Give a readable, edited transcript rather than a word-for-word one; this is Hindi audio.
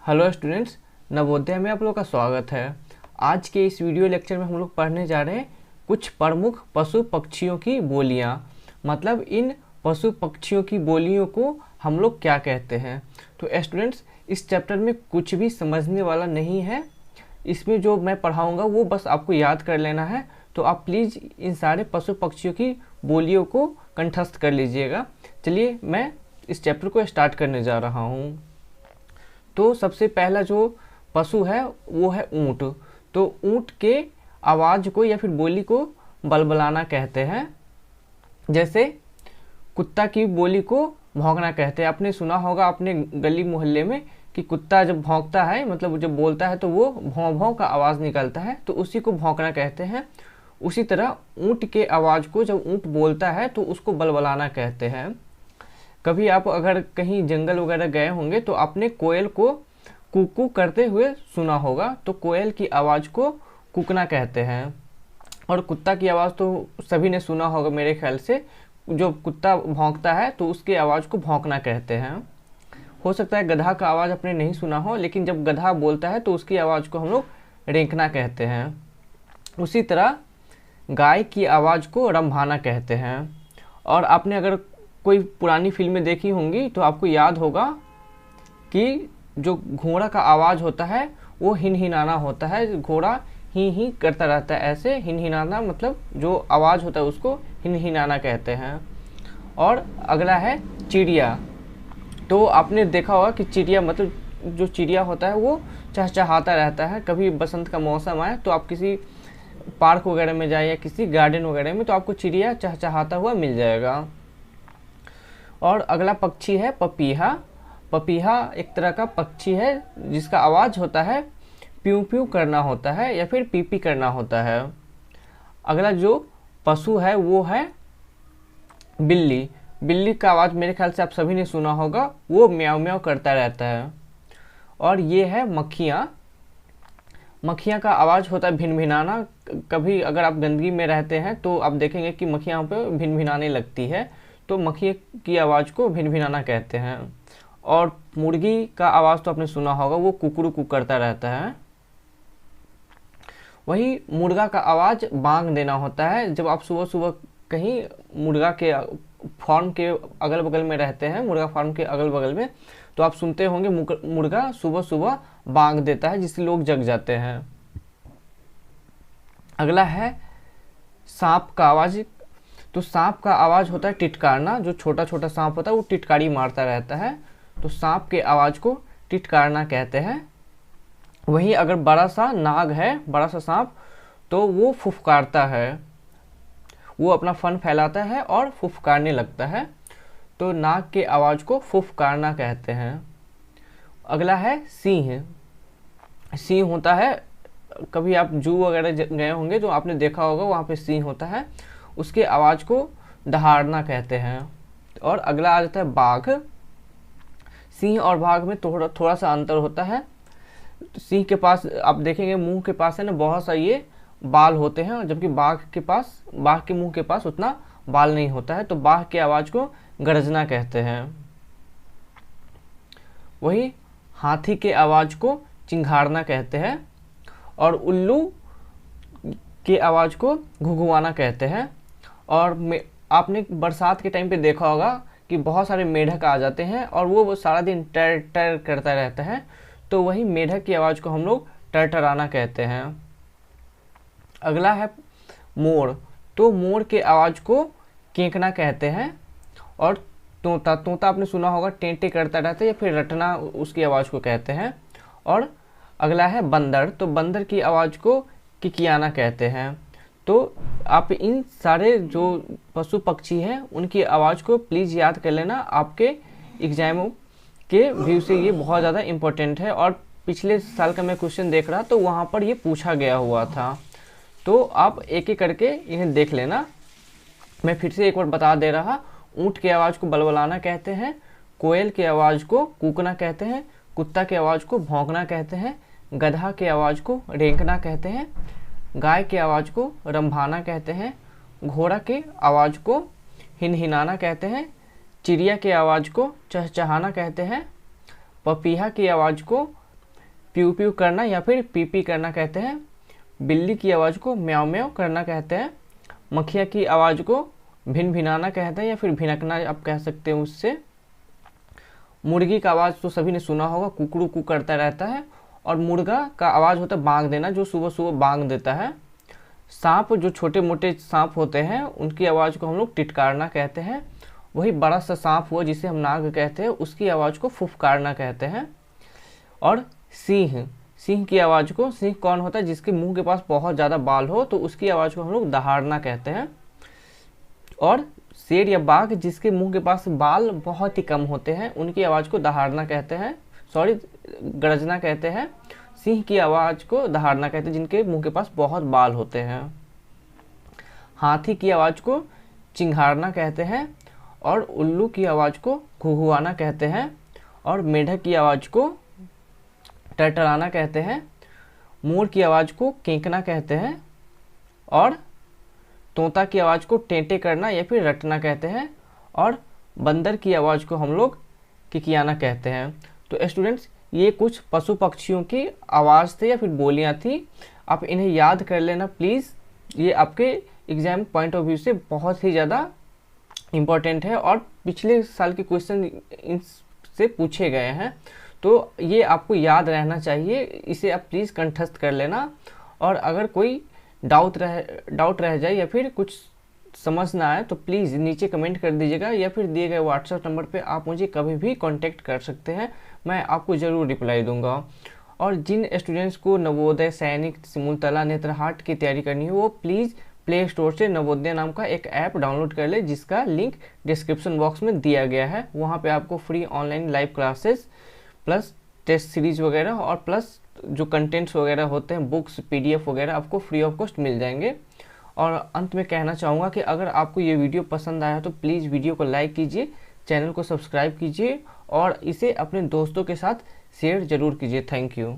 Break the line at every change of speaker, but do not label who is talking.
हेलो स्टूडेंट्स, नवोदय में आप लोगों का स्वागत है। आज के इस वीडियो लेक्चर में हम लोग पढ़ने जा रहे हैं कुछ प्रमुख पशु पक्षियों की बोलियां। मतलब इन पशु पक्षियों की बोलियों को हम लोग क्या कहते हैं। तो स्टूडेंट्स, इस चैप्टर में कुछ भी समझने वाला नहीं है। इसमें जो मैं पढ़ाऊँगा वो बस आपको याद कर लेना है। तो आप प्लीज़ इन सारे पशु पक्षियों की बोलियों को कंठस्थ कर लीजिएगा। चलिए मैं इस चैप्टर को स्टार्ट करने जा रहा हूँ। तो सबसे पहला जो पशु है वो है ऊँट। तो ऊँट के आवाज़ को या फिर बोली को बलबलाना कहते हैं। जैसे कुत्ता की बोली को भौंकना कहते हैं। आपने सुना होगा अपने गली मोहल्ले में कि कुत्ता जब भौंकता है, मतलब जब बोलता है तो वो भौं भौं का आवाज़ निकलता है, तो उसी को भौंकना कहते हैं। उसी तरह ऊँट के आवाज़ को जब ऊँट बोलता है तो उसको बलबलाना कहते हैं। कभी आप अगर कहीं जंगल वगैरह गए होंगे तो आपने कोयल को कुकू करते हुए सुना होगा, तो कोयल की आवाज़ को कुकना कहते हैं। और कुत्ता की आवाज़ तो सभी ने सुना होगा मेरे ख्याल से। जो कुत्ता भौंकता है तो उसकी आवाज़ को भौंकना कहते हैं। हो सकता है गधा का आवाज़ आपने नहीं सुना हो, लेकिन जब गधा बोलता है तो उसकी आवाज़ को हम लोग रेंकना कहते हैं। उसी तरह गाय की आवाज़ को रंभाना कहते हैं। और आपने अगर कोई पुरानी फिल्में देखी होंगी तो आपको याद होगा कि जो घोड़ा का आवाज़ होता है वो हिनहिनाना होता है। घोड़ा ही करता रहता है, ऐसे हिनहिनाना, मतलब जो आवाज़ होता है उसको हिनहिनाना कहते हैं। और अगला है चिड़िया। तो आपने देखा होगा कि चिड़िया, मतलब जो चिड़िया होता है वो चहचहाता रहता है। कभी बसंत का मौसम आए तो आप किसी पार्क वगैरह में जाए या किसी गार्डन वगैरह में तो आपको चिड़िया चहचहाता हुआ मिल जाएगा। और अगला पक्षी है पपीहा। पपीहा एक तरह का पक्षी है जिसका आवाज़ होता है प्यू प्यू करना होता है या फिर पी पी करना होता है। अगला जो पशु है वो है बिल्ली। बिल्ली का आवाज़ मेरे ख्याल से आप सभी ने सुना होगा, वो म्याऊ म्याऊ करता रहता है। और ये है मक्खियाँ। मक्खियाँ का आवाज़ होता है भिनभिनाना। कभी अगर आप गंदगी में रहते हैं तो आप देखेंगे कि मक्खियाँ पे भिनभिनाने लगती है, तो मक्खी की आवाज़ को भिनभिनाना कहते हैं। और मुर्गी का आवाज़ तो आपने सुना होगा, वो कुकड़ू कू करता रहता है। वही मुर्गा का आवाज़ बांग देना होता है। जब आप सुबह सुबह कहीं मुर्गा के फार्म के अगल बगल में रहते हैं, मुर्गा फार्म के अगल बगल में, तो आप सुनते होंगे मुर्गा सुबह सुबह बांग देता है, जिससे लोग जग जाते हैं। अगला है सांप का आवाज़। तो सांप का आवाज़ होता है टिटकारना। जो छोटा छोटा सांप होता है वो टिटकारी मारता रहता है, तो सांप के आवाज़ को टिटकारना कहते हैं। वहीं अगर बड़ा सा नाग है, बड़ा सा सांप, तो वो फुफकारता है। वो अपना फन फैलाता है और फुफकारने लगता है, तो नाग के आवाज़ को फुफकारना कहते हैं। अगला है सिंह। सिंह होता है, कभी आप जू वगैरह गए होंगे तो आपने देखा होगा वहाँ पे सिंह होता है, उसके आवाज़ को दहाड़ना कहते हैं। और अगला आ जाता है बाघ। सिंह और बाघ में थोड़ा सा अंतर होता है। सिंह के पास आप देखेंगे मुंह के पास है ना बहुत सा ये बाल होते हैं, जबकि बाघ के मुंह के पास उतना बाल नहीं होता है, तो बाघ की आवाज़ को गरजना कहते हैं। वही हाथी के आवाज़ को चिंघाड़ना कहते हैं। और उल्लू की आवाज़ को घुघुआना कहते हैं। और आपने बरसात के टाइम पे देखा होगा कि बहुत सारे मेढक आ जाते हैं और वो सारा दिन टर टर करता रहता है, तो वही मेढक की आवाज़ को हम लोग टरटराना कहते हैं। अगला है मोर। तो मोर के आवाज़ को केंकना कहते हैं। और तोता आपने सुना होगा टेंटे करता रहता है या फिर रटना उसकी आवाज़ को कहते हैं। और अगला है बंदर। तो बंदर की आवाज़ को किकियाना कहते हैं। तो आप इन सारे जो पशु पक्षी हैं उनकी आवाज़ को प्लीज़ याद कर लेना। आपके एग्जाम के व्यू से ये बहुत ज़्यादा इम्पोर्टेंट है। और पिछले साल का मैं क्वेश्चन देख रहा तो वहाँ पर ये पूछा गया हुआ था, तो आप एक एक करके इन्हें देख लेना। मैं फिर से एक बार बता दे रहा। ऊँट की आवाज़ को बलबलाना कहते हैं, कोयल की आवाज़ को कूकना कहते हैं, कुत्ता की आवाज़ को भौंकना कहते हैं, गधा की आवाज़ को रेंकना कहते हैं, गाय की आवाज़ को रंभाना कहते हैं, घोड़ा की आवाज़ को हिनहिनाना कहते हैं, चिड़िया की आवाज़ को चहचहाना कहते हैं, पपीहा की आवाज़ को प्यू प्यू करना या फिर पी पी करना कहते हैं। बिल्ली की आवाज़ को म्याऊ म्याऊ करना कहते हैं। मक्खिया की आवाज़ को भिन भिनाना कहते हैं या फिर भिनकना आप कह सकते हैं उससे। मुर्गी का आवाज़ तो सभी ने सुना होगा, कुकड़ू कू करता रहता है। और मुर्गा का आवाज़ होता है बांग देना, जो सुबह सुबह बांग देता है। सांप, जो छोटे मोटे सांप होते हैं उनकी आवाज़ को हम लोग टिटकारना कहते हैं। वही बड़ा सा सांप हुआ जिसे हम नाग कहते हैं, उसकी आवाज़ को फुफकारना कहते हैं। और सिंह, सिंह की आवाज़ को, सिंह कौन होता है जिसके मुंह के पास बहुत ज़्यादा बाल हो, तो उसकी आवाज़ को हम लोग दहाड़ना कहते हैं। और शेर या बाघ जिसके मुंह के पास बाल बहुत ही कम होते हैं, उनकी आवाज़ को दहाड़ना कहते हैं, सॉरी गरजना कहते हैं। सिंह की आवाज़ को दहाड़ना कहते हैं जिनके मुंह के पास बहुत बाल होते हैं। हाथी की आवाज़ को चिंघाड़ना कहते हैं। और उल्लू की आवाज़ को घुघुआना कहते हैं। और मेढक की आवाज़ को टरटराना कहते हैं। मोर की आवाज़ को केंकना कहते हैं। और तोता की आवाज़ को टेंटे करना या फिर रटना कहते हैं। और बंदर की आवाज़ को हम लोग किकियाना कहते हैं। तो स्टूडेंट्स, ये कुछ पशु पक्षियों की आवाज़ थे या फिर बोलियां थी। आप इन्हें याद कर लेना प्लीज़, ये आपके एग्ज़ाम पॉइंट ऑफ व्यू से बहुत ही ज़्यादा इम्पॉर्टेंट है और पिछले साल के क्वेश्चन इनसे पूछे गए हैं, तो ये आपको याद रहना चाहिए। इसे आप प्लीज़ कंठस्थ कर लेना। और अगर कोई डाउट रह जाए या फिर कुछ समझ ना आए तो प्लीज़ नीचे कमेंट कर दीजिएगा या फिर दिए गए व्हाट्सएप नंबर पे आप मुझे कभी भी कांटेक्ट कर सकते हैं, मैं आपको ज़रूर रिप्लाई दूंगा। और जिन स्टूडेंट्स को नवोदय, सैनिक, सिमुलतला, नेत्रहाट की तैयारी करनी है वो प्लीज़ प्ले स्टोर से नवोदय नाम का एक ऐप डाउनलोड कर ले, जिसका लिंक डिस्क्रिप्शन बॉक्स में दिया गया है। वहाँ पे आपको free online live classes plus test series वगैरह और प्लस जो कंटेंट्स वगैरह होते हैं, बुक्स, पीडीएफ वगैरह आपको फ्री ऑफ कॉस्ट मिल जाएंगे। और अंत में कहना चाहूँगा कि अगर आपको ये वीडियो पसंद आया तो प्लीज़ वीडियो को लाइक कीजिए, चैनल को सब्सक्राइब कीजिए और इसे अपने दोस्तों के साथ शेयर ज़रूर कीजिए। Thank you.